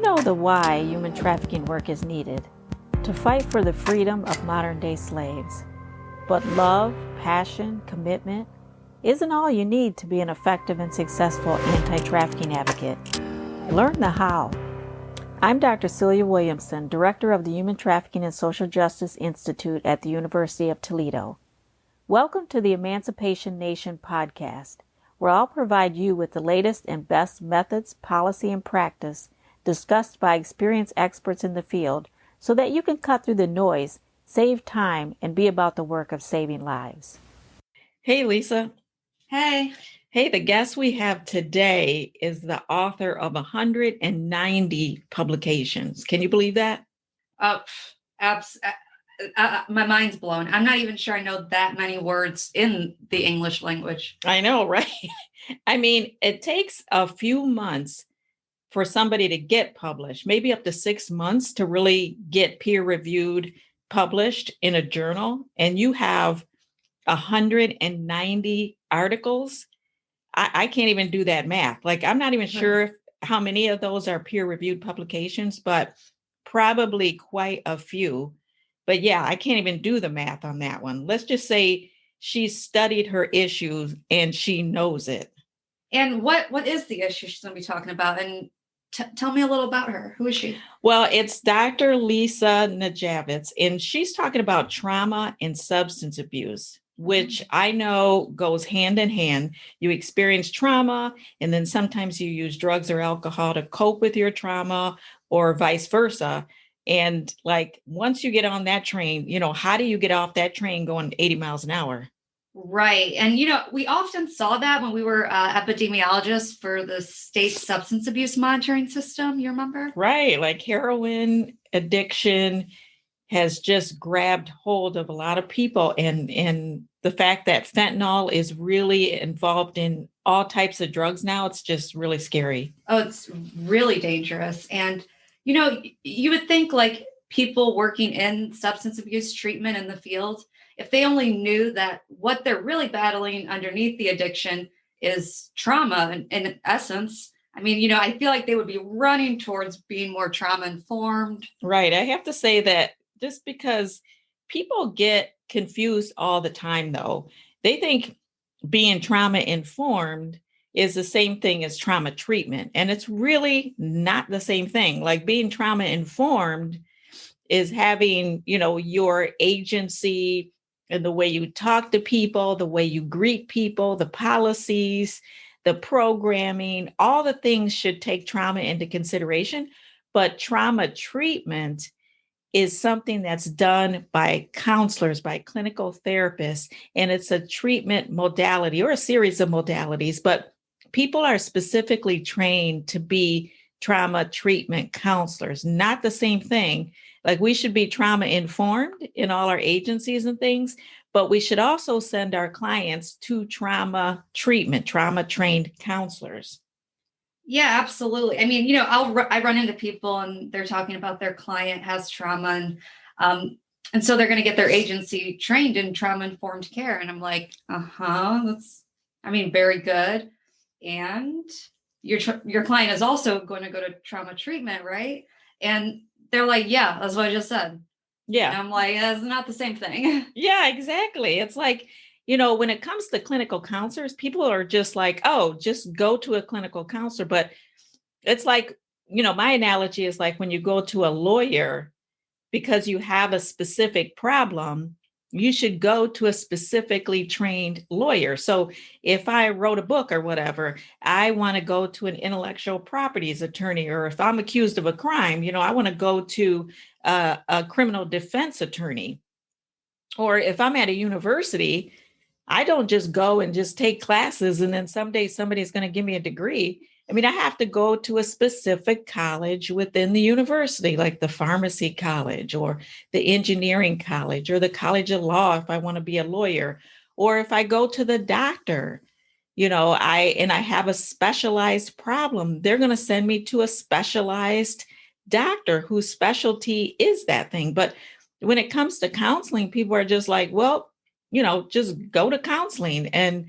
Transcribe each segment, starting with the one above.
know the why human trafficking work is needed? To fight for the freedom of modern-day slaves. But love, passion, commitment isn't all you need to be an effective and successful anti-trafficking advocate. Learn the how. I'm Dr. Celia Williamson, Director of the Human Trafficking and Social Justice Institute at the University of Toledo. Welcome to the Emancipation Nation podcast, where I'll provide you with the latest and best methods, policy, and practice discussed by experienced experts in the field so that you can cut through the noise, save time, and be about the work of saving lives. Hey, Lisa. Hey. Hey, the guest we have today is the author of 190 publications. Can you believe that? My mind's blown. I'm not even sure I know that many words in the English language. I know, right? I mean, it takes a few months for somebody to get published, maybe up to 6 months to really get peer-reviewed, published in a journal. And you have 190 articles. I can't even do that math. Like, I'm not even sure how many of those are peer-reviewed publications, but probably quite a few. But yeah, I can't even do the math on that one. Let's just say she studied her issues and she knows it. And what is the issue she's going to be talking about? And tell me a little about her. Who is she? Well, it's Dr. Lisa Najavits, and she's talking about trauma and substance abuse, which I know goes hand in hand. You experience trauma, and then sometimes you use drugs or alcohol to cope with your trauma, or vice versa. And like, once you get on that train, how do you get off that train going 80 miles an hour? Right. And, we often saw that when we were epidemiologists for the state substance abuse monitoring system. You remember? Right. Like, heroin addiction has just grabbed hold of a lot of people. And the fact that fentanyl is really involved in all types of drugs now, it's just really scary. Oh, it's really dangerous. And, you would think like people working in substance abuse treatment in the field, if they only knew that what they're really battling underneath the addiction is trauma in essence, I mean, I feel like they would be running towards being more trauma informed. Right. I have to say that just because people get confused all the time, though, they think being trauma informed is the same thing as trauma treatment. And it's really not the same thing. Like, being trauma informed is having, your agency and the way you talk to people, the way you greet people, the policies, the programming, all the things should take trauma into consideration. But trauma treatment is something that's done by counselors, by clinical therapists, and it's a treatment modality or a series of modalities, but people are specifically trained to be trauma treatment counselors, not the same thing. Like, we should be trauma informed in all our agencies and things, but we should also send our clients to trauma treatment, trauma trained counselors. Yeah, absolutely. I mean, I run into people and they're talking about their client has trauma and so they're going to get their agency trained in trauma informed care. And I'm like, very good. And your client is also going to go to trauma treatment, right? And they're like, yeah, that's what I just said. Yeah. And I'm like, it's not the same thing. Yeah, exactly. It's like, when it comes to clinical counselors, people are just like, oh, just go to a clinical counselor. But it's like, my analogy is like when you go to a lawyer because you have a specific problem, you should go to a specifically trained lawyer. So if I wrote a book or whatever, I want to go to an intellectual properties attorney, or if I'm accused of a crime, I want to go to a criminal defense attorney. Or if I'm at a university, I don't just go and just take classes and then someday somebody's going to give me a degree. I mean, I have to go to a specific college within the university, like the pharmacy college or the engineering college or the college of law if I want to be a lawyer. Or if I go to the doctor, I have a specialized problem, they're going to send me to a specialized doctor whose specialty is that thing. But when it comes to counseling, people are just like, well, just go to counseling. And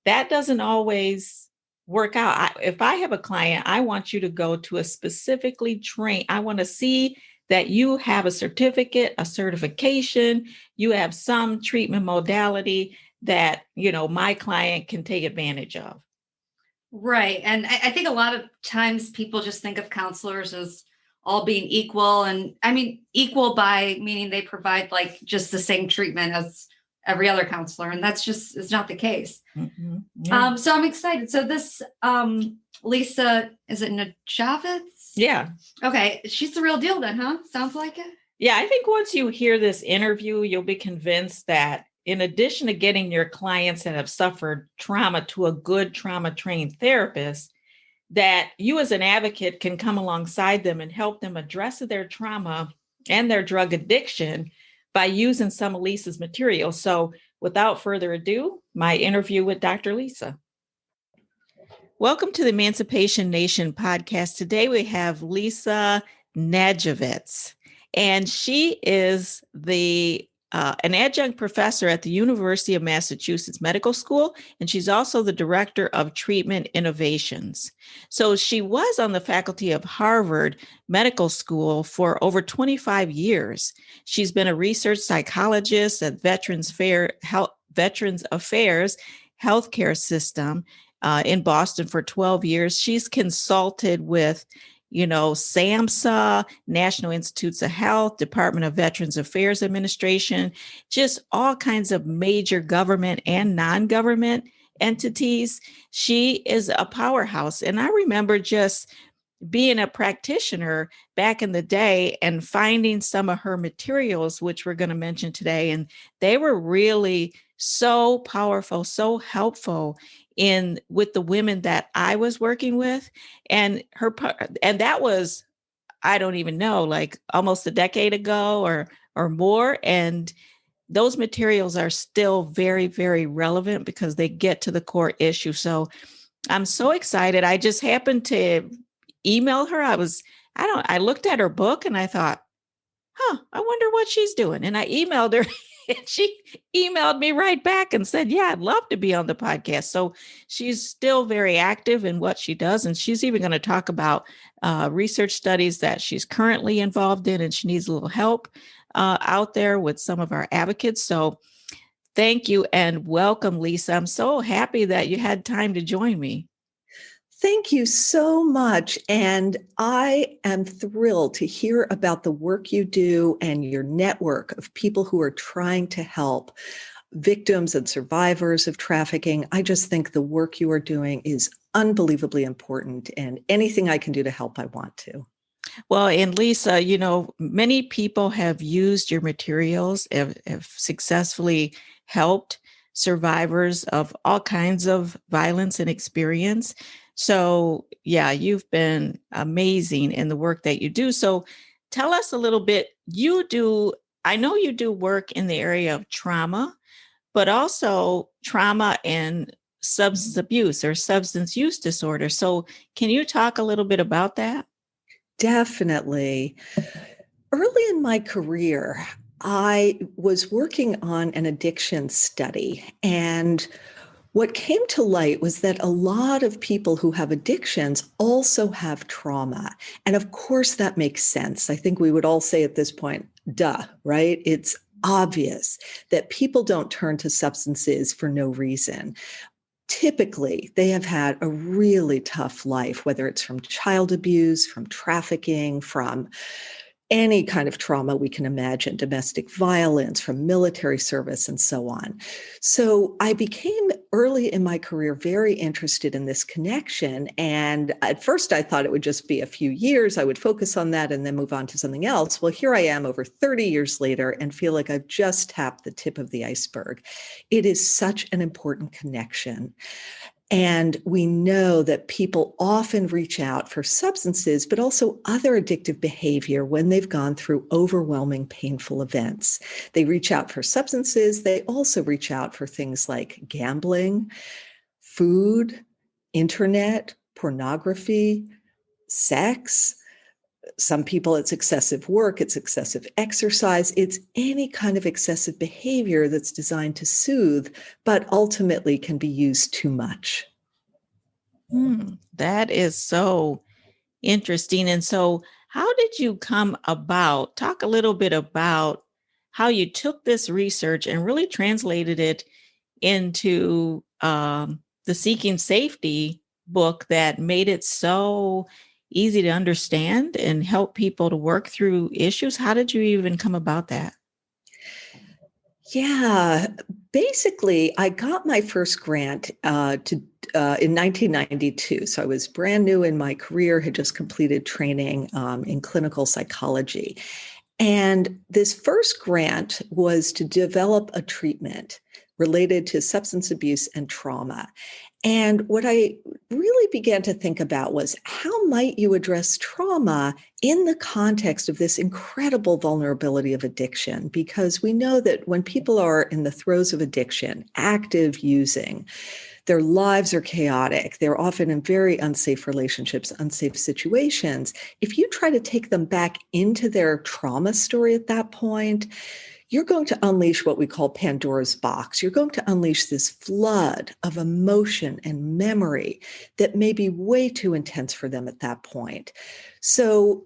that doesn't always work out. If I have a client, I want you to go to a specifically trained, I want to see that you have a certificate, a certification, you have some treatment modality that, my client can take advantage of. Right. And I think a lot of times people just think of counselors as all being equal. And I mean, equal by meaning they provide like just the same treatment as every other counselor. And that's just is not the case. Mm-hmm. Yeah. So I'm excited. So this Lisa, is it Najavits? Yeah. Okay. She's the real deal then, huh? Sounds like it. Yeah. I think once you hear this interview, you'll be convinced that in addition to getting your clients that have suffered trauma to a good trauma trained therapist, that you as an advocate can come alongside them and help them address their trauma and their drug addiction by using some of Lisa's material. So without further ado, my interview with Dr. Lisa. Welcome to the Emancipation Nation podcast. Today we have Lisa Najavits, and she is an adjunct professor at the University of Massachusetts Medical School, and she's also the director of treatment innovations. So she was on the faculty of Harvard Medical School for over 25 years. She's been a research psychologist at Veterans Affairs healthcare system in Boston for 12 years. She's consulted with SAMHSA, National Institutes of Health, Department of Veterans Affairs Administration, just all kinds of major government and non-government entities. She is a powerhouse. And I remember just being a practitioner back in the day and finding some of her materials, which we're going to mention today. And they were really so powerful, so helpful with the women that I was working with. And that was, I don't even know, like almost a decade ago or more. And those materials are still very, very relevant because they get to the core issue. So I'm so excited. I just happened to email her. I looked at her book and I thought, I wonder what she's doing. And I emailed her and she emailed me right back and said, yeah, I'd love to be on the podcast. So she's still very active in what she does. And she's even going to talk about research studies that she's currently involved in, and she needs a little help out there with some of our advocates. So thank you and welcome, Lisa. I'm so happy that you had time to join me. Thank you so much. And I am thrilled to hear about the work you do and your network of people who are trying to help victims and survivors of trafficking. I just think the work you are doing is unbelievably important, and anything I can do to help, I want to. Well, and Lisa, many people have used your materials, have successfully helped survivors of all kinds of violence and experience. So, yeah, you've been amazing in the work that you do. So tell us a little bit. I know you do work in the area of trauma, but also trauma and substance abuse or substance use disorder. So can you talk a little bit about that? Definitely. Early in my career, I was working on an addiction study, and what came to light was that a lot of people who have addictions also have trauma. And of course, that makes sense. I think we would all say at this point, duh, right? It's obvious that people don't turn to substances for no reason. Typically, they have had a really tough life, whether it's from child abuse, from trafficking, from any kind of trauma we can imagine, domestic violence, from military service, and so on. So I became early in my career very interested in this connection. And at first I thought it would just be a few years. I would focus on that and then move on to something else. Well, here I am over 30 years later and feel like I've just tapped the tip of the iceberg. It is such an important connection. And we know that people often reach out for substances, but also other addictive behavior when they've gone through overwhelming, painful events. They reach out for substances. They also reach out for things like gambling, food, internet, pornography, sex. Some people, it's excessive work, it's excessive exercise, it's any kind of excessive behavior that's designed to soothe, but ultimately can be used too much. That is so interesting. And so, how did you come about? Talk a little bit about how you took this research and really translated it into the Seeking Safety book that made it so easy to understand and help people to work through issues. How did you even come about that? Yeah, basically, I got my first grant in 1992. So I was brand new in my career, had just completed training in clinical psychology. And this first grant was to develop a treatment related to substance abuse and trauma. And what I really began to think about was how might you address trauma in the context of this incredible vulnerability of addiction? Because we know that when people are in the throes of addiction, active using, their lives are chaotic. They're often in very unsafe relationships, unsafe situations. If you try to take them back into their trauma story at that point, you're going to unleash what we call Pandora's box. You're going to unleash this flood of emotion and memory that may be way too intense for them at that point. So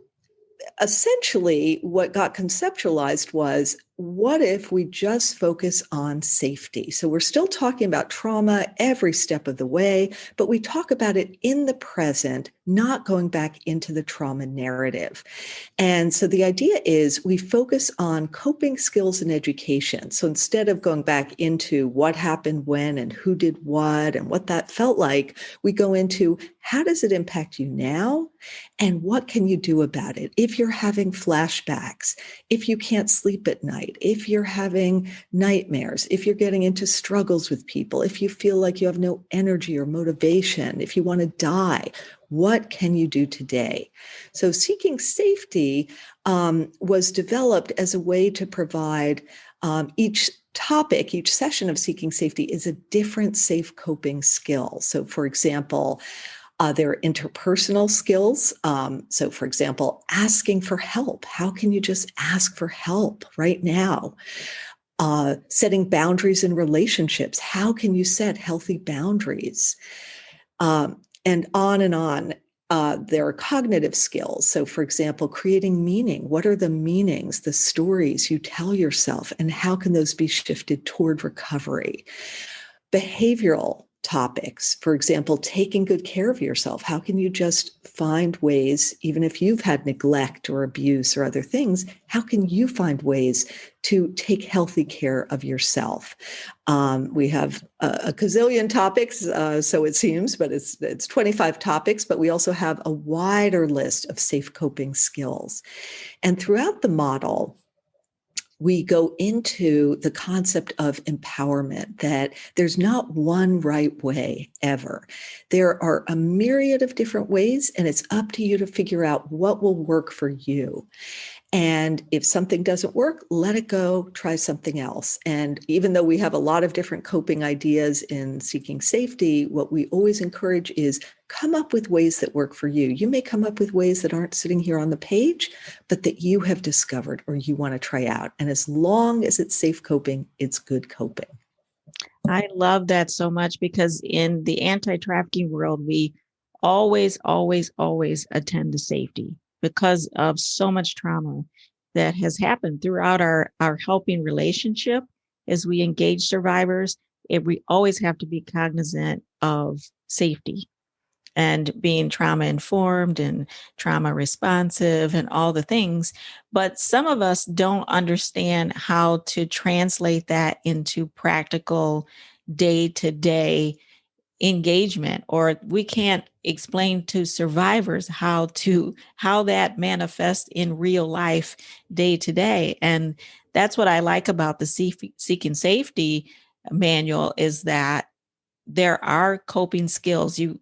essentially, what got conceptualized was, what if we just focus on safety? So we're still talking about trauma every step of the way, but we talk about it in the present, not going back into the trauma narrative. And so the idea is we focus on coping skills and education. So instead of going back into what happened when and who did what and what that felt like, we go into how does it impact you now? And what can you do about it? If you're having flashbacks, if you can't sleep at night, if you're having nightmares, if you're getting into struggles with people, if you feel like you have no energy or motivation, if you want to die, what can you do today? So Seeking Safety was developed as a way to provide each topic, each session of Seeking Safety is a different safe coping skill. So for example, there are interpersonal skills. So, for example, asking for help. How can you just ask for help right now? Setting boundaries in relationships. How can you set healthy boundaries? And on and on. There are cognitive skills. So, for example, creating meaning. What are the meanings, the stories you tell yourself, and how can those be shifted toward recovery? Behavioral topics, for example, taking good care of yourself. How can you just find ways, even if you've had neglect or abuse or other things, how can you find ways to take healthy care of yourself? We have a gazillion topics, so it seems, but it's 25 topics, but we also have a wider list of safe coping skills. And throughout the model, we go into the concept of empowerment, that there's not one right way ever. There are a myriad of different ways, and it's up to you to figure out what will work for you. And if something doesn't work, let it go, try something else. And even though we have a lot of different coping ideas in Seeking Safety, what we always encourage is come up with ways that work for you. You may come up with ways that aren't sitting here on the page, but that you have discovered or you want to try out. And as long as it's safe coping, it's good coping. I love that so much because in the anti-trafficking world, we always attend to safety because of so much trauma that has happened throughout our helping relationship as we engage survivors. We always have to be cognizant of safety and being trauma informed and trauma responsive and all the things. But some of us don't understand how to translate that into practical day to day engagement, or we can't explain to survivors how that manifests in real life day to day. And that's what I like about the Seeking Safety manual, is that there are coping skills. You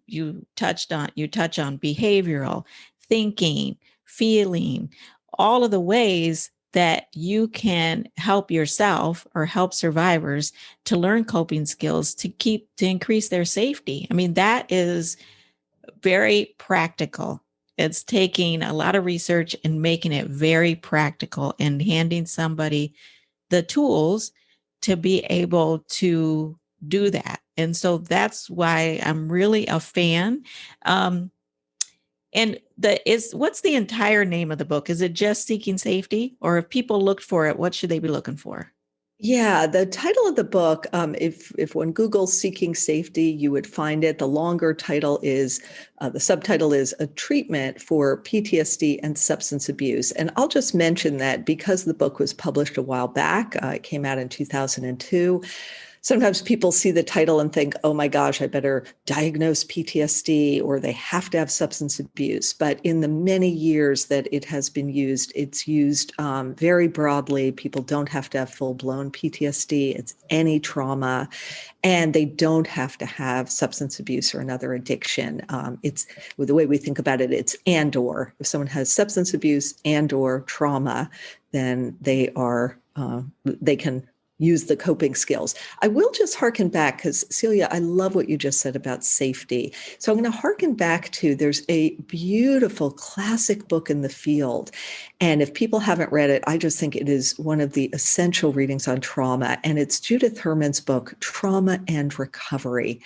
touch on behavioral thinking, feeling, all of the ways that you can help yourself or help survivors to learn coping skills to increase their safety. I mean, that is very practical. It's taking a lot of research and making it very practical and handing somebody the tools to be able to do that. And so that's why I'm really a fan. Um, and what's the entire name of the book? Is it just Seeking Safety? Or if people looked for it, what should they be looking for? Yeah, the title of the book, if one Googles Seeking Safety, you would find it. The longer title is, the subtitle is A Treatment for PTSD and Substance Abuse. And I'll just mention that because the book was published a while back, it came out in 2002. Sometimes people see the title and think, oh my gosh, I better diagnose PTSD or they have to have substance abuse. But in the many years that it has been used, it's used very broadly. People don't have to have full-blown PTSD. It's any trauma, and they don't have to have substance abuse or another addiction. It's the way we think about it, it's and or. If someone has substance abuse and or trauma, then they can use the coping skills. I will just harken back because Celia, I love what you just said about safety. So I'm going to harken back to, there's a beautiful classic book in the field. And if people haven't read it, I just think it is one of the essential readings on trauma. And it's Judith Herman's book, Trauma and Recovery.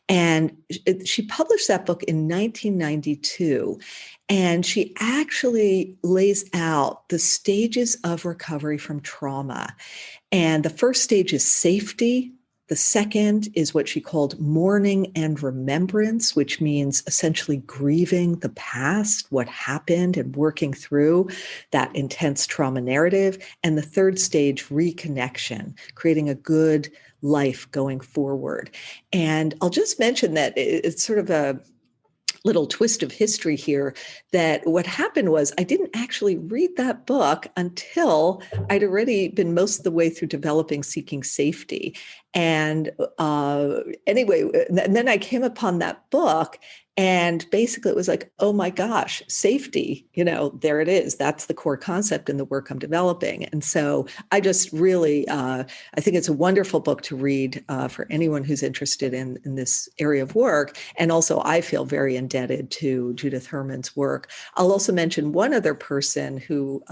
And she published that book in 1992. And she actually lays out the stages of recovery from trauma. And the first stage is safety. The second is what she called mourning and remembrance, which means essentially grieving the past, what happened, and working through that intense trauma narrative. And the third stage, reconnection, creating a good life going forward. And I'll just mention that it's sort of a little twist of history here, that what happened was I didn't actually read that book until I'd already been most of the way through developing Seeking Safety. And anyway, and then I came upon that book, and basically it was like, oh my gosh, safety, there it is. That's the core concept in the work I'm developing. And so I just really, I think it's a wonderful book to read for anyone who's interested in this area of work. And also I feel very indebted to Judith Herman's work. I'll also mention one other person who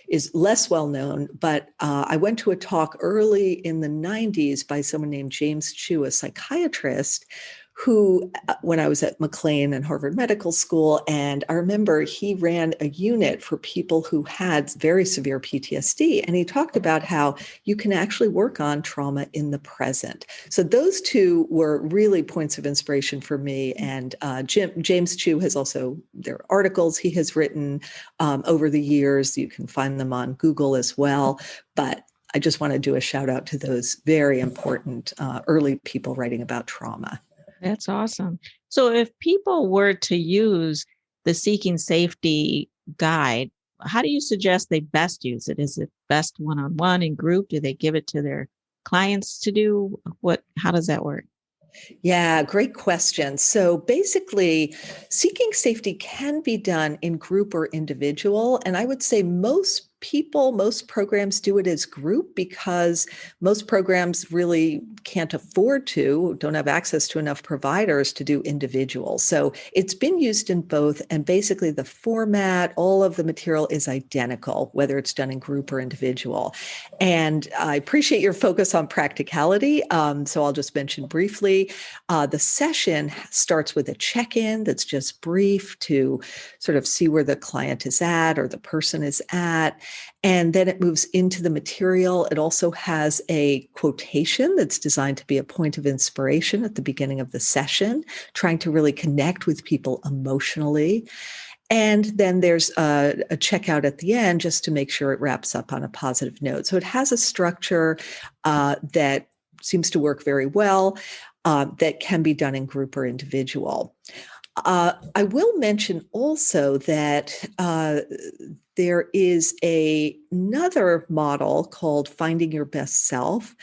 is less well known, but I went to a talk early in the 90s by someone named James Chu, a psychiatrist, who, when I was at McLean and Harvard Medical School, and I remember he ran a unit for people who had very severe PTSD, and he talked about how you can actually work on trauma in the present. So those two were really points of inspiration for me. And James Chu has also, there are articles he has written over the years. You can find them on Google as well. But I just want to do a shout out to those very important early people writing about trauma. That's awesome. So if people were to use the Seeking Safety guide, how do you suggest they best use it? Is it best one-on-one, in group? Do they give it to their clients to do? How does that work? Yeah, great question. So basically, Seeking Safety can be done in group or individual. And I would say most programs do it as group because most programs really don't have access to enough providers to do individual. So it's been used in both. And basically the format, all of the material is identical, whether it's done in group or individual. And I appreciate your focus on practicality. So I'll just mention briefly, the session starts with a check-in that's just brief to sort of see where the client is at or the person is at. And then it moves into the material. It also has a quotation that's designed to be a point of inspiration at the beginning of the session, trying to really connect with people emotionally. And then there's a checkout at the end just to make sure it wraps up on a positive note. So it has a structure that seems to work very well, that can be done in group or individual. I will mention also that there is another model called Finding Your Best Self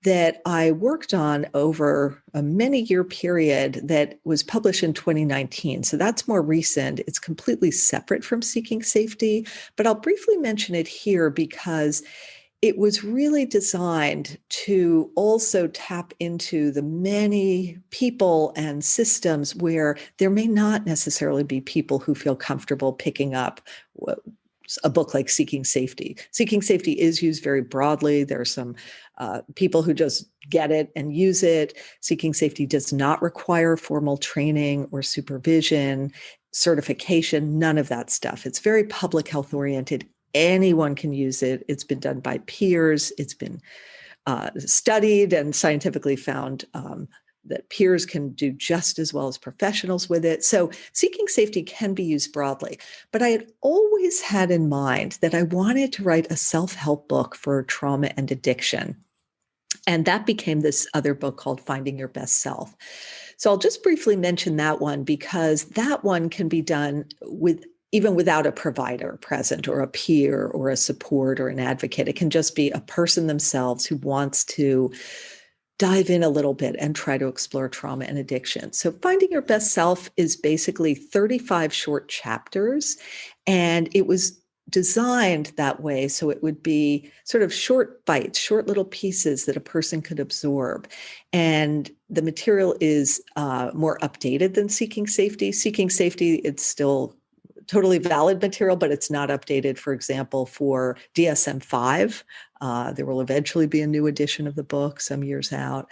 that I worked on over a many-year period that was published in 2019. So that's more recent. It's completely separate from Seeking Safety, but I'll briefly mention it here because it was really designed to also tap into the many people and systems where there may not necessarily be people who feel comfortable picking up a book like Seeking Safety. Seeking Safety is used very broadly. There are some people who just get it and use it. Seeking Safety does not require formal training or supervision, certification, none of that stuff. It's very public health oriented. Anyone can use it. It's been done by peers. It's been studied and scientifically found that peers can do just as well as professionals with it. So Seeking Safety can be used broadly. But I had always had in mind that I wanted to write a self-help book for trauma and addiction. And that became this other book called Finding Your Best Self. So I'll just briefly mention that one because that one can be done with even without a provider present or a peer or a support or an advocate. It can just be a person themselves who wants to dive in a little bit and try to explore trauma and addiction. So Finding Your Best Self is basically 35 short chapters, and it was designed that way so it would be sort of short bites, short little pieces that a person could absorb. And the material is more updated than Seeking Safety. Seeking Safety, it's still totally valid material, but it's not updated, for example, for DSM-5. There will eventually be a new edition of the book some years out.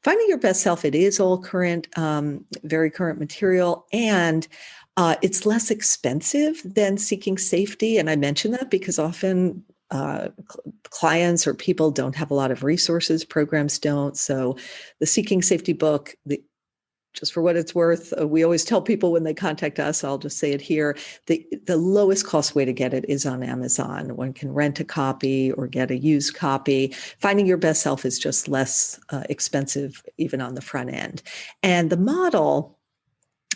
Finding Your Best Self, it is all current, very current material, and it's less expensive than Seeking Safety. And I mention that because often clients or people don't have a lot of resources, programs don't. So the Seeking Safety book, just for what it's worth, we always tell people when they contact us, I'll just say it here, the lowest cost way to get it is on Amazon. One can rent a copy or get a used copy. Finding Your Best Self is just less expensive, even on the front end. And the model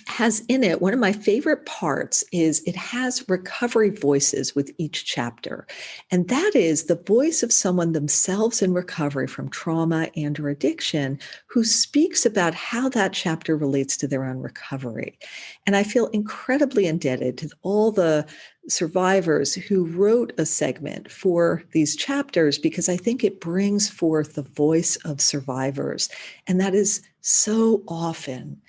has in it, one of my favorite parts is it has recovery voices with each chapter. And that is the voice of someone themselves in recovery from trauma and or addiction who speaks about how that chapter relates to their own recovery. And I feel incredibly indebted to all the survivors who wrote a segment for these chapters because I think it brings forth the voice of survivors. And that is so often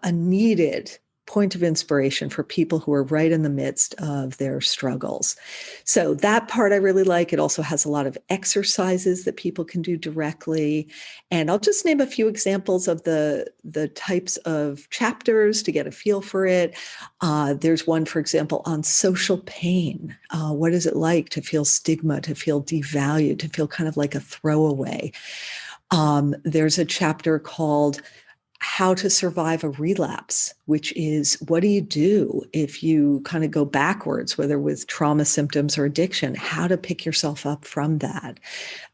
a needed point of inspiration for people who are right in the midst of their struggles. So that part I really like. It also has a lot of exercises that people can do directly. And I'll just name a few examples of the types of chapters to get a feel for it. There's one, for example, on social pain. What is it like to feel stigma, to feel devalued, to feel kind of like a throwaway? There's a chapter called How to Survive a Relapse, which is what do you do if you kind of go backwards, whether with trauma symptoms or addiction, how to pick yourself up from that.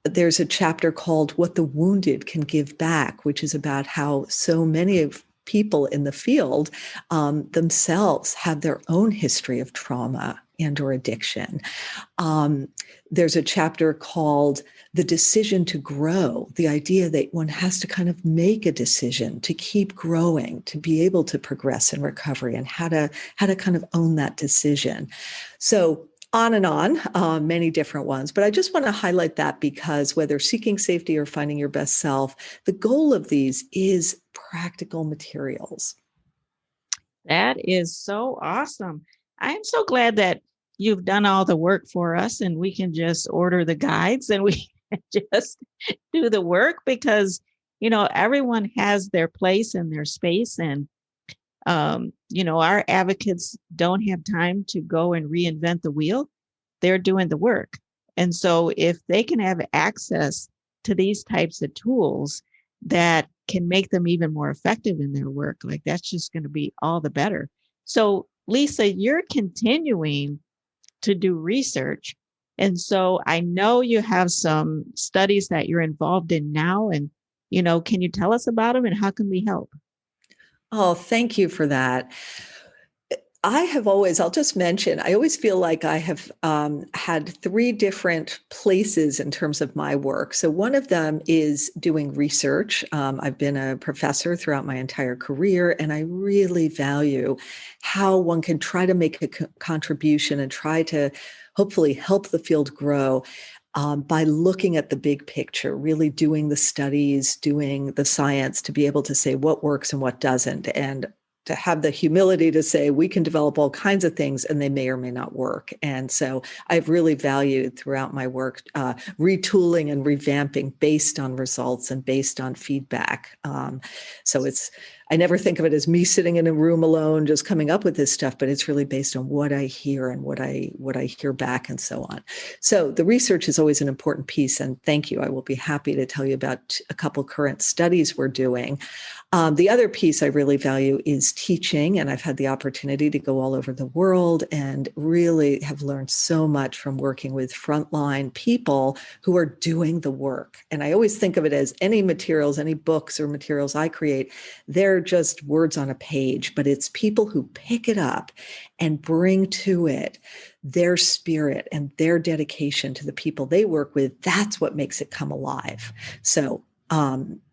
There's a chapter called What the Wounded Can Give Back, which is about how so many of people in the field themselves have their own history of trauma and or addiction. There's a chapter called The Decision to Grow, the idea that one has to kind of make a decision to keep growing, to be able to progress in recovery, and how to kind of own that decision. So on and on, many different ones. But I just want to highlight that because whether Seeking Safety or Finding Your Best Self, the goal of these is practical materials. That is so awesome. I am so glad that you've done all the work for us and we can just order the guides and we can just do the work because, you know, everyone has their place and their space. And, you know, our advocates don't have time to go and reinvent the wheel. They're doing the work. And so if they can have access to these types of tools that can make them even more effective in their work, like that's just going to be all the better. So Lisa, you're continuing to do research. And so I know you have some studies that you're involved in now. And, you know, can you tell us about them and how can we help? Oh, thank you for that. I have always, I'll just mention, I always feel like I have had three different places in terms of my work. So one of them is doing research. I've been a professor throughout my entire career, and I really value how one can try to make a contribution and try to hopefully help the field grow by looking at the big picture, really doing the studies, doing the science to be able to say what works and what doesn't. And to have the humility to say we can develop all kinds of things and they may or may not work. And so I've really valued throughout my work retooling and revamping based on results and based on feedback. So I never think of it as me sitting in a room alone just coming up with this stuff, but it's really based on what I hear and what I hear back and so on. So the research is always an important piece, and thank you. I will be happy to tell you about a couple current studies we're doing. The other piece I really value is teaching, and I've had the opportunity to go all over the world and really have learned so much from working with frontline people who are doing the work. And I always think of it as any materials, any books or materials I create, they're just words on a page, but it's people who pick it up and bring to it their spirit and their dedication to the people they work with. That's what makes it come alive. So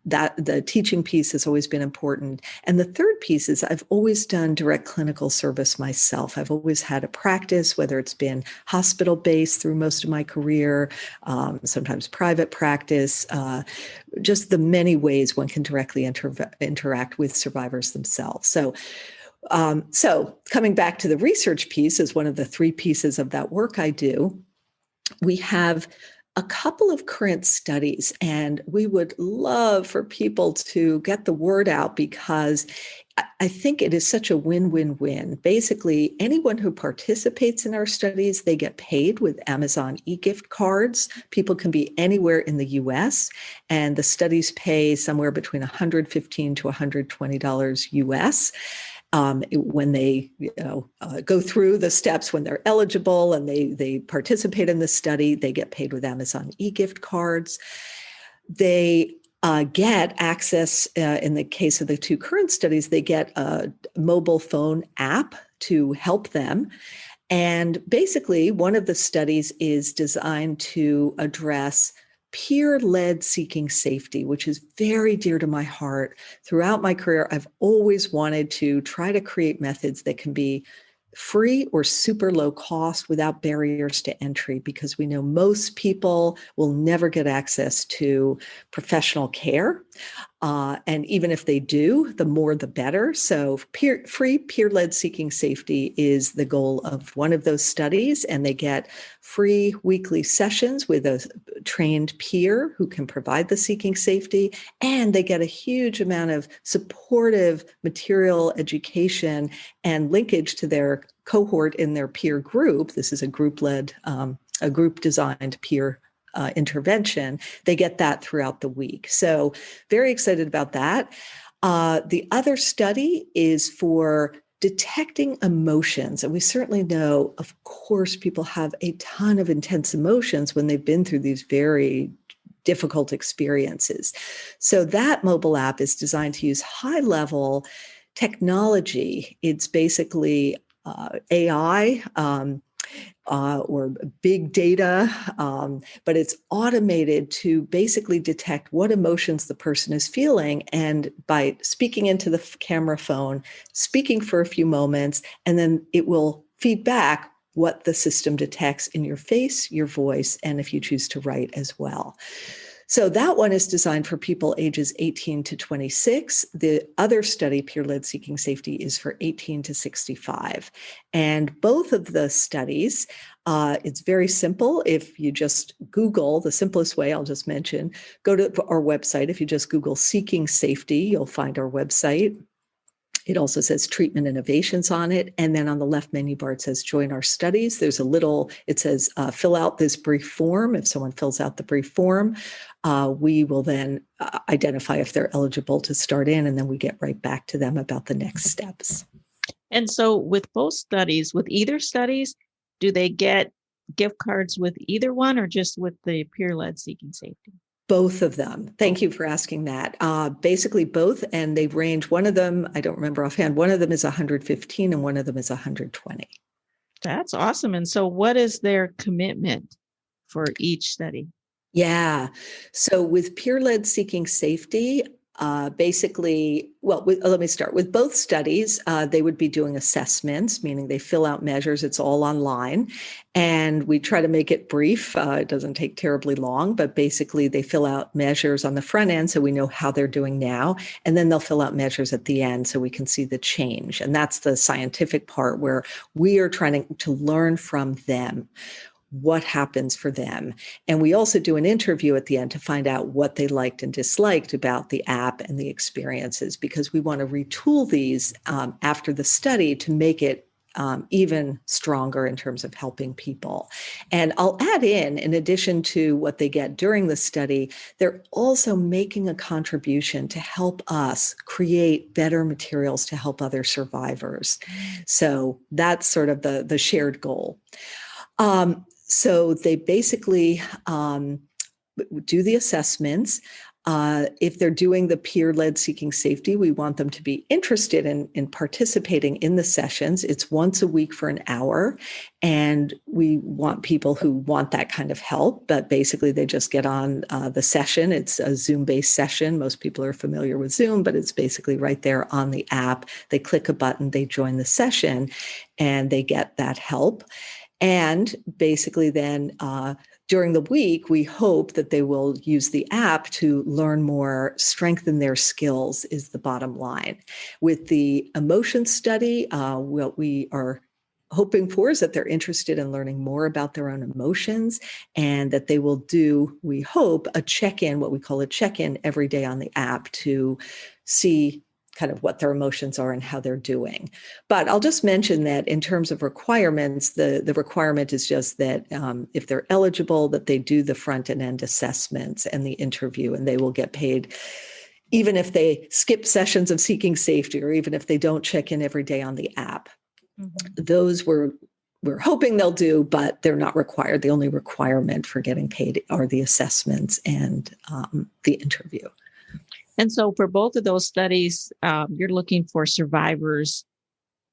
that the teaching piece has always been important. And the third piece is I've always done direct clinical service myself. I've always had a practice, whether it's been hospital-based through most of my career, sometimes private practice, just the many ways one can directly interact with survivors themselves. So coming back to the research piece as one of the three pieces of that work I do, we have a couple of current studies, and we would love for people to get the word out because I think it is such a win-win-win. Basically, anyone who participates in our studies, they get paid with Amazon e-gift cards. People can be anywhere in the US, and the studies pay somewhere between $115 to $120 US. When they go through the steps, when they're eligible and they participate in the study, they get paid with Amazon e-gift cards. They get access, in the case of the two current studies, they get a mobile phone app to help them. And basically, one of the studies is designed to address peer-led seeking safety, which is very dear to my heart. Throughout my career, I've always wanted to try to create methods that can be free or super low cost without barriers to entry, because we know most people will never get access to professional care. And even if they do, the more the better. So free peer-led seeking safety is the goal of one of those studies. And they get free weekly sessions with a trained peer who can provide the seeking safety. And they get a huge amount of supportive material education and linkage to their cohort in their peer group. This is a group-led, a group-designed peer intervention. They get that throughout the week. So very excited about that. The other study is for detecting emotions. And we certainly know, of course, people have a ton of intense emotions when they've been through these very difficult experiences. So that mobile app is designed to use high-level technology. It's basically AI, or big data, but it's automated to basically detect what emotions the person is feeling. And by speaking into the camera phone, speaking for a few moments, and then it will feed back what the system detects in your face, your voice, and if you choose to write as well. So that one is designed for people ages 18 to 26. The other study, Peer-Led Seeking Safety, is for 18 to 65. And both of the studies, it's very simple. If you just Google, the simplest way I'll just mention, go to our website. If you just Google Seeking Safety, you'll find our website. It also says treatment innovations on it. And then on the left menu bar, it says join our studies. There's it says fill out this brief form. If someone fills out the brief form, we will then identify if they're eligible to start in, and then we get right back to them about the next steps. And so with both studies, with either studies, do they get gift cards with either one or just with the peer-led seeking safety? Both of them. Thank you for asking that. Basically both, and they range. One of them, I don't remember offhand, one of them is 115 and one of them is 120. That's awesome. And so what is their commitment for each study? Yeah. So with peer-led seeking safety, basically, well, let me start with both studies. They would be doing assessments, meaning they fill out measures. It's all online. And we try to make it brief. It doesn't take terribly long, but basically they fill out measures on the front end so we know how they're doing now. And then they'll fill out measures at the end so we can see the change. And that's the scientific part where we are trying to learn from them what happens for them. And we also do an interview at the end to find out what they liked and disliked about the app and the experiences, because we want to retool these after the study to make it even stronger in terms of helping people. And I'll add in addition to what they get during the study, they're also making a contribution to help us create better materials to help other survivors. So that's sort of the shared goal. So they basically do the assessments. If they're doing the peer-led seeking safety, we want them to be interested in participating in the sessions. It's once a week for an hour, and we want people who want that kind of help, but basically they just get on the session. It's a Zoom-based session. Most people are familiar with Zoom, but it's basically right there on the app. They click a button, they join the session, and they get that help. And basically then during the week, we hope that they will use the app to learn more, strengthen their skills is the bottom line. With the emotion study, what we are hoping for is that they're interested in learning more about their own emotions, and that they will do, we hope, a check-in, what we call a check-in every day on the app to see kind of what their emotions are and how they're doing. But I'll just mention that in terms of requirements, the requirement is just that if they're eligible, that they do the front and end assessments and the interview, and they will get paid even if they skip sessions of seeking safety, or even if they don't check in every day on the app. Mm-hmm. Those we're hoping they'll do, but they're not required. The only requirement for getting paid are the assessments and the interview. And so for both of those studies, you're looking for survivors.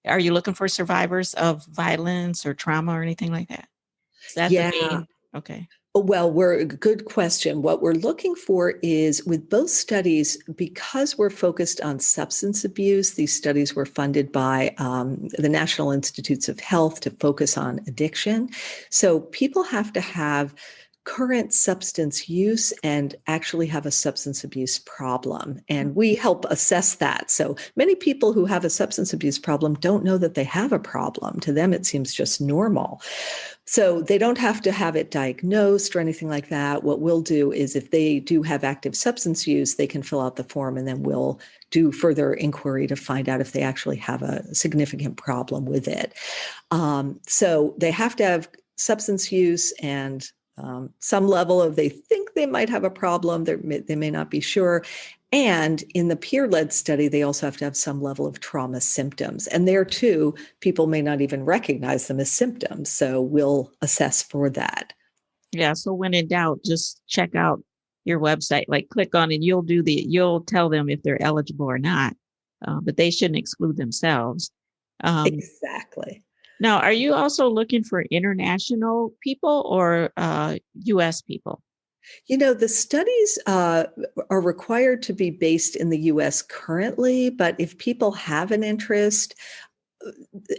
Are you looking for survivors of violence or trauma or anything like that? Is that the main? Okay. Well, good question. What we're looking for is, with both studies, because we're focused on substance abuse, these studies were funded by the National Institutes of Health to focus on addiction. So people have to have current substance use and actually have a substance abuse problem. And we help assess that. So many people who have a substance abuse problem don't know that they have a problem. To them, it seems just normal. So they don't have to have it diagnosed or anything like that. What we'll do is, if they do have active substance use, they can fill out the form, and then we'll do further inquiry to find out if they actually have a significant problem with it. So they have to have substance use and some level of, they think they might have a problem, they may not be sure. And in the peer-led study, they also have to have some level of trauma symptoms. And there too, people may not even recognize them as symptoms. So we'll assess for that. Yeah. So when in doubt, just check out your website, like click on it. You'll tell them if they're eligible or not, but they shouldn't exclude themselves. Exactly. Now, are you also looking for international people or U.S. people? You know, the studies are required to be based in the U.S. currently, but if people have an interest,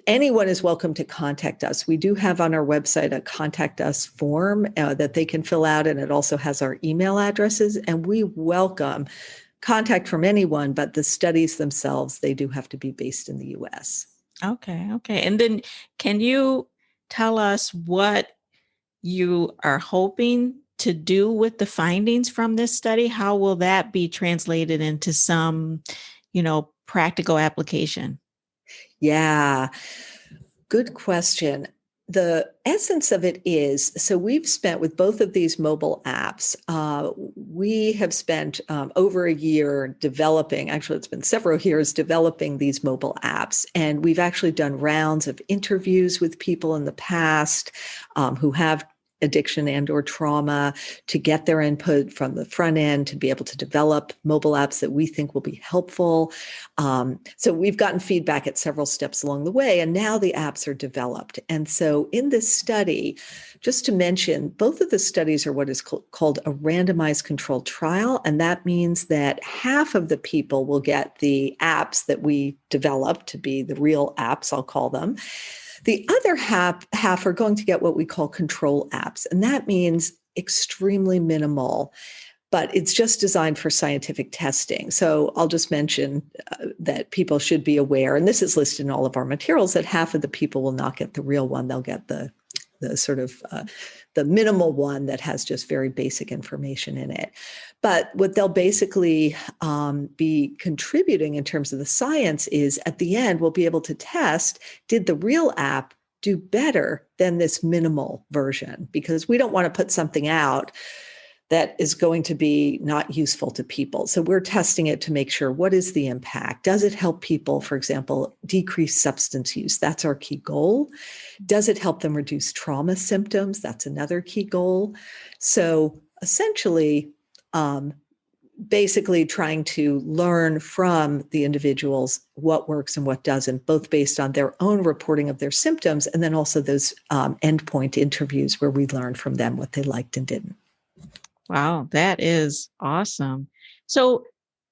anyone is welcome to contact us. We do have on our website a contact us form that they can fill out, and it also has our email addresses, and we welcome contact from anyone, but the studies themselves, they do have to be based in the U.S. Okay. And then can you tell us what you are hoping to do with the findings from this study? How will that be translated into some, practical application? Yeah, good question. The essence of it is, so we've spent with both of these mobile apps, we have spent over a year developing, actually it's been several years developing these mobile apps. And we've actually done rounds of interviews with people in the past who have addiction and or trauma, to get their input from the front end, to be able to develop mobile apps that we think will be helpful. So we've gotten feedback at several steps along the way, and now the apps are developed. And so in this study, just to mention, both of the studies are what is called a randomized controlled trial. And that means that half of the people will get the apps that we developed to be the real apps, I'll call them. The other half are going to get what we call control apps. And that means extremely minimal, but it's just designed for scientific testing. So I'll just mention that people should be aware, and this is listed in all of our materials, that half of the people will not get the real one. They'll get the sort of the minimal one that has just very basic information in it. But what they'll basically be contributing in terms of the science is, at the end, we'll be able to test, did the real app do better than this minimal version? Because we don't want to put something out that is going to be not useful to people. So we're testing it to make sure, what is the impact? Does it help people, for example, decrease substance use? That's our key goal. Does it help them reduce trauma symptoms? That's another key goal. So essentially, basically trying to learn from the individuals what works and what doesn't, both based on their own reporting of their symptoms, and then also those endpoint interviews where we learn from them what they liked and didn't. Wow, that is awesome. So,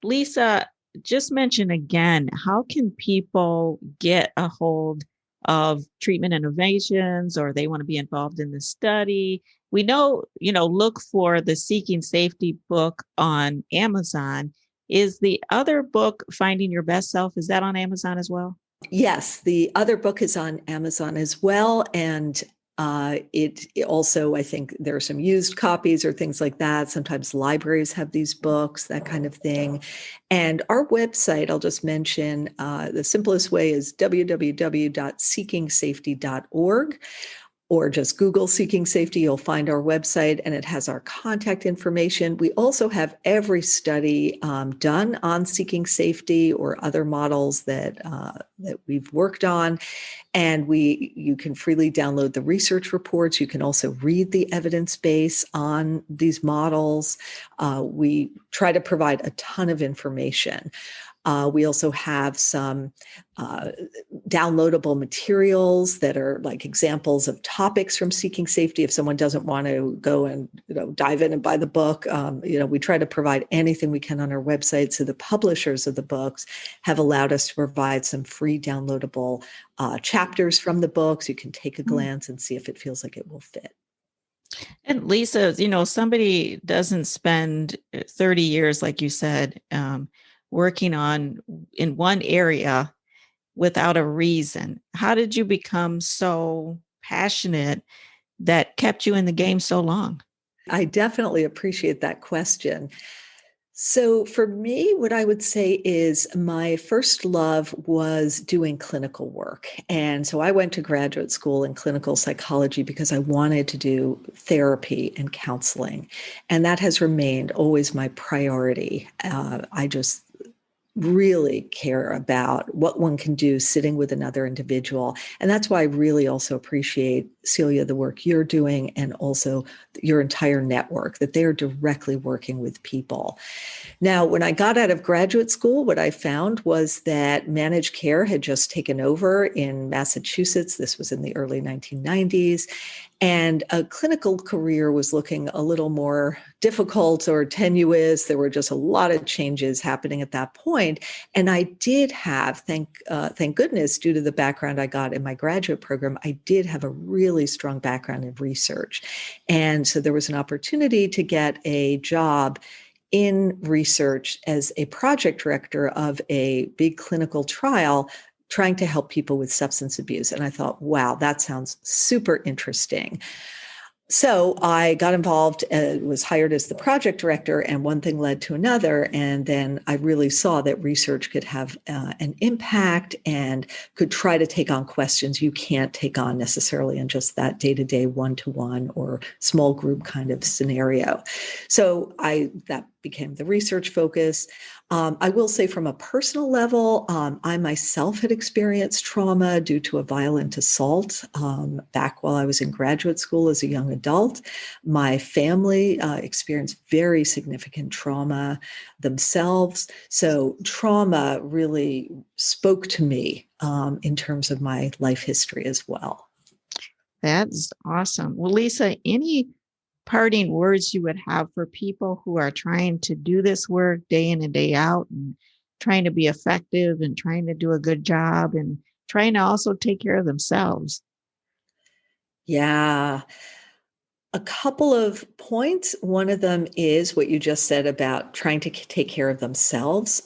Lisa, just mention again, how can people get a hold of treatment innovations, or they want to be involved in the study? We know, look for the Seeking Safety book on Amazon. Is the other book, Finding Your Best Self, is that on Amazon as well? Yes, the other book is on Amazon as well. And it also, I think there are some used copies or things like that. Sometimes libraries have these books, that kind of thing. And our website, I'll just mention, the simplest way is www.seekingsafety.org. Or just Google Seeking Safety, you'll find our website, and it has our contact information. We also have every study done on Seeking Safety or other models that we've worked on. And you can freely download the research reports. You can also read the evidence base on these models. We try to provide a ton of information. We also have some downloadable materials that are like examples of topics from Seeking Safety. If someone doesn't want to go and dive in and buy the book, we try to provide anything we can on our website. So the publishers of the books have allowed us to provide some free downloadable chapters from the books. You can take a glance and see if it feels like it will fit. And Lisa, somebody doesn't spend 30 years, like you said, working in one area without a reason. How did you become so passionate that kept you in the game so long? I definitely appreciate that question. So for me, what I would say is my first love was doing clinical work. And so I went to graduate school in clinical psychology because I wanted to do therapy and counseling. And that has remained always my priority. I just really care about what one can do sitting with another individual. And that's why I really also appreciate, Celia, the work you're doing, and also your entire network, that they are directly working with people. Now, when I got out of graduate school, what I found was that managed care had just taken over in Massachusetts. This was in the early 1990s. And a clinical career was looking a little more difficult or tenuous. There were just a lot of changes happening at that point. And I did have, thank goodness, due to the background I got in my graduate program, I did have a really strong background in research. And so there was an opportunity to get a job in research as a project director of a big clinical trial trying to help people with substance abuse. And I thought, wow, that sounds super interesting. So I got involved, was hired as the project director, and one thing led to another. And then I really saw that research could have an impact and could try to take on questions you can't take on necessarily in just that day-to-day one-to-one or small group kind of scenario. So that became the research focus. I will say from a personal level, I myself had experienced trauma due to a violent assault back while I was in graduate school as a young adult. My family experienced very significant trauma themselves. So trauma really spoke to me in terms of my life history as well. That's awesome. Well, Lisa, any parting words you would have for people who are trying to do this work day in and day out and trying to be effective and trying to do a good job and trying to also take care of themselves? Yeah. A couple of points. One of them is what you just said about trying to take care of themselves.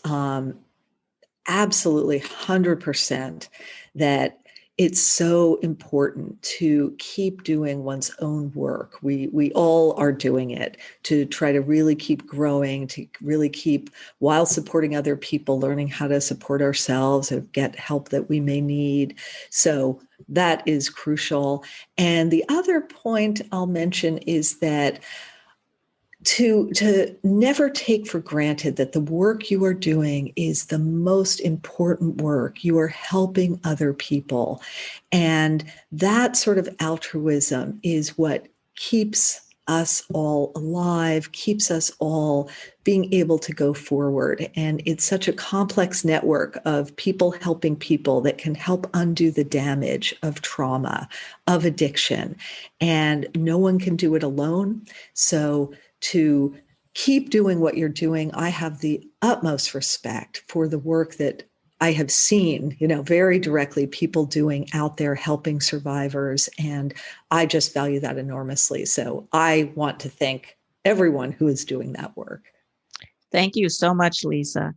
Absolutely 100% that it's so important to keep doing one's own work. We all are doing it to try to really keep growing, to really keep, while supporting other people, learning how to support ourselves and get help that we may need. So that is crucial. And the other point I'll mention is that to never take for granted that the work you are doing is the most important work. You are helping other people. And that sort of altruism is what keeps us all alive, keeps us all being able to go forward. And it's such a complex network of people helping people that can help undo the damage of trauma, of addiction. And no one can do it alone. So to keep doing what you're doing, I have the utmost respect for the work that I have seen, very directly people doing out there helping survivors. And I just value that enormously. So I want to thank everyone who is doing that work. Thank you so much, Lisa.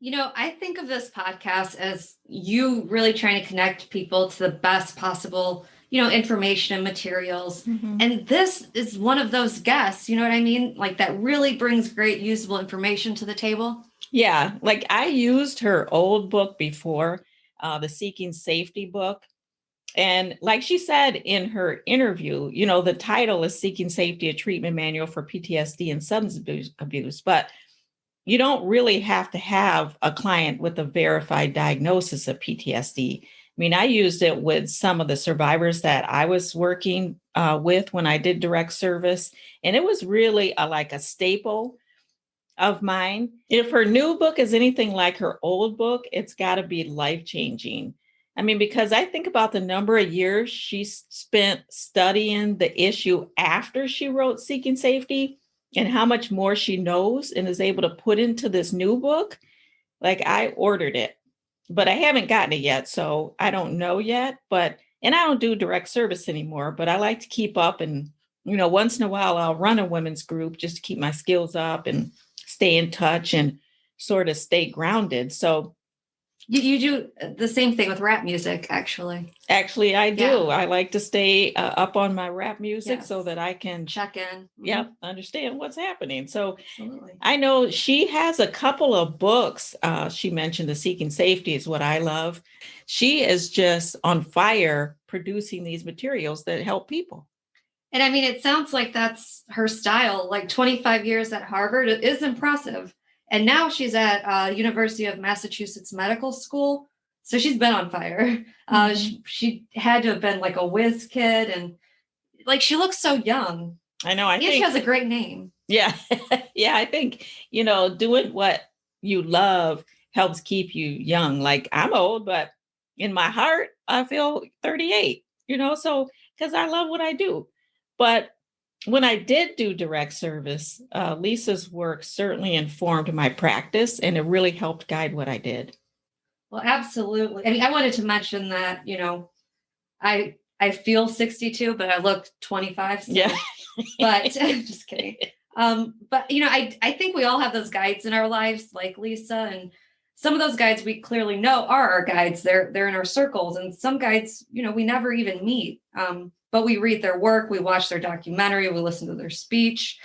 I think of this podcast as you really trying to connect people to the best possible, information and materials. Mhm. And this is one of those guests, you know what I mean? Like that really brings great usable information to the table. Yeah, like I used her old book before, the Seeking Safety book. And like she said in her interview, the title is Seeking Safety, a Treatment Manual for PTSD and Substance Abuse. But you don't really have to have a client with a verified diagnosis of PTSD. I mean, I used it with some of the survivors that I was working with when I did direct service. And it was really like a staple of mine. If her new book is anything like her old book, it's got to be life changing. I mean, because I think about the number of years she spent studying the issue after she wrote Seeking Safety and how much more she knows and is able to put into this new book. Like I ordered it, but I haven't gotten it yet. So I don't know yet. And I don't do direct service anymore, but I like to keep up. And, once in a while, I'll run a women's group just to keep my skills up and stay in touch and sort of stay grounded. So You do the same thing with rap music, actually. actually, I do. Yeah. I like to stay up on my rap music Yes. so that I can Check in. understand what's happening. So Absolutely. I know she has a couple of books. She mentioned the Seeking Safety is what I love. She is just on fire producing these materials that help people. And I mean, it sounds like that's her style. Like 25 years at Harvard is impressive. And now she's at University of Massachusetts Medical School. So she's been on fire. She had to have been like a whiz kid. And like, she looks so young. I know. I And think she has a great name. Yeah. Yeah. I think, doing what you love helps keep you young. Like I'm old, but in my heart, I feel 38, so because I love what I do. But when I did do direct service, Lisa's work certainly informed my practice and it really helped guide what I did. Well, absolutely. I mean, I wanted to mention that, I feel 62, but I look 25. So. Yeah. But just kidding. But I think we all have those guides in our lives, like Lisa, and some of those guides we clearly know are our guides. They're in our circles, and some guides, we never even meet. But we read their work, we watch their documentary, we listen to their speeches,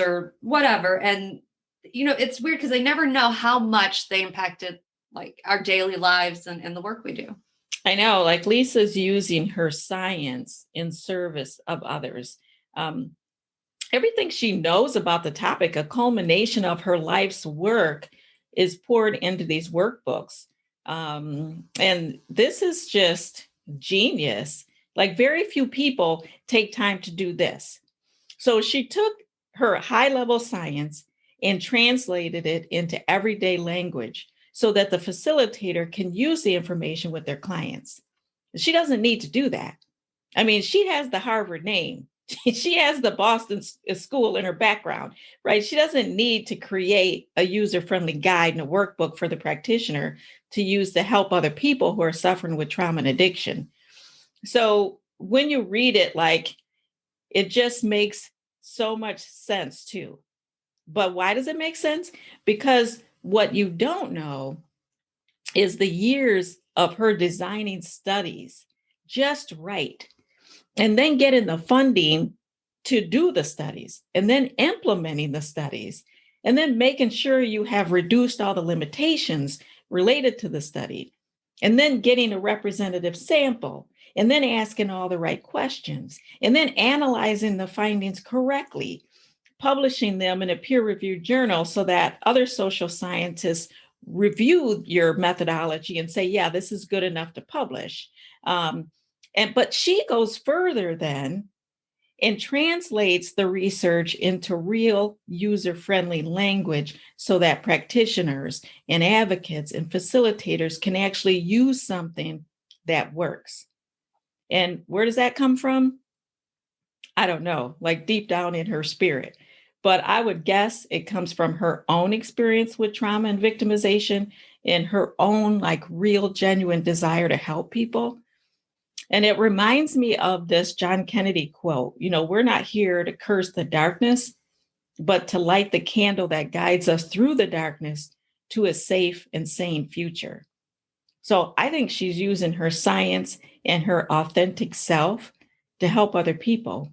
or whatever. And it's weird because I never know how much they impacted like our daily lives and the work we do. I know, like Lisa's using her science in service of others. everything she knows about the topic, a culmination of her life's work, is poured into these workbooks. And this is just genius. Like, very few people take time to do this. So she took her high level science and translated it into everyday language so that the facilitator can use the information with their clients. She doesn't need to do that. I mean, she has the Harvard name. She has the Boston school in her background, right? She doesn't need to create a user-friendly guide and a workbook for the practitioner to use to help other people who are suffering with trauma and addiction. So when you read it, like, it just makes so much sense too. But why does it make sense? Because what you don't know is the years of her designing studies just right, and then getting the funding to do the studies, and then implementing the studies, and then making sure you have reduced all the limitations related to the study, and then getting a representative sample, and then asking all the right questions, and then analyzing the findings correctly, publishing them in a peer-reviewed journal so that other social scientists review your methodology and say, yeah, this is good enough to publish. But she goes further then and translates the research into real user-friendly language so that practitioners and advocates and facilitators can actually use something that works. And where does that come from? I don't know, like deep down in her spirit. But I would guess it comes from her own experience with trauma and victimization and her own like real genuine desire to help people. And it reminds me of this John Kennedy quote, we're not here to curse the darkness, but to light the candle that guides us through the darkness to a safe and sane future. So I think she's using her science and her authentic self to help other people.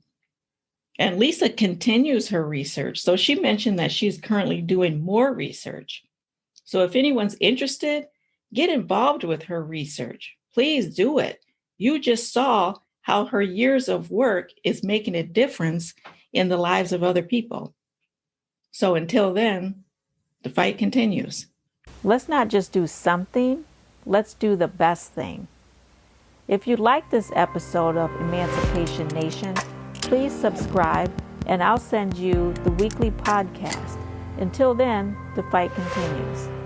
And Lisa continues her research. So she mentioned that she's currently doing more research. So if anyone's interested, get involved with her research. Please do it. You just saw how her years of work is making a difference in the lives of other people. So until then, the fight continues. Let's not just do something, let's do the best thing. If you like this episode of Emancipation Nation, please subscribe and I'll send you the weekly podcast. Until then, the fight continues.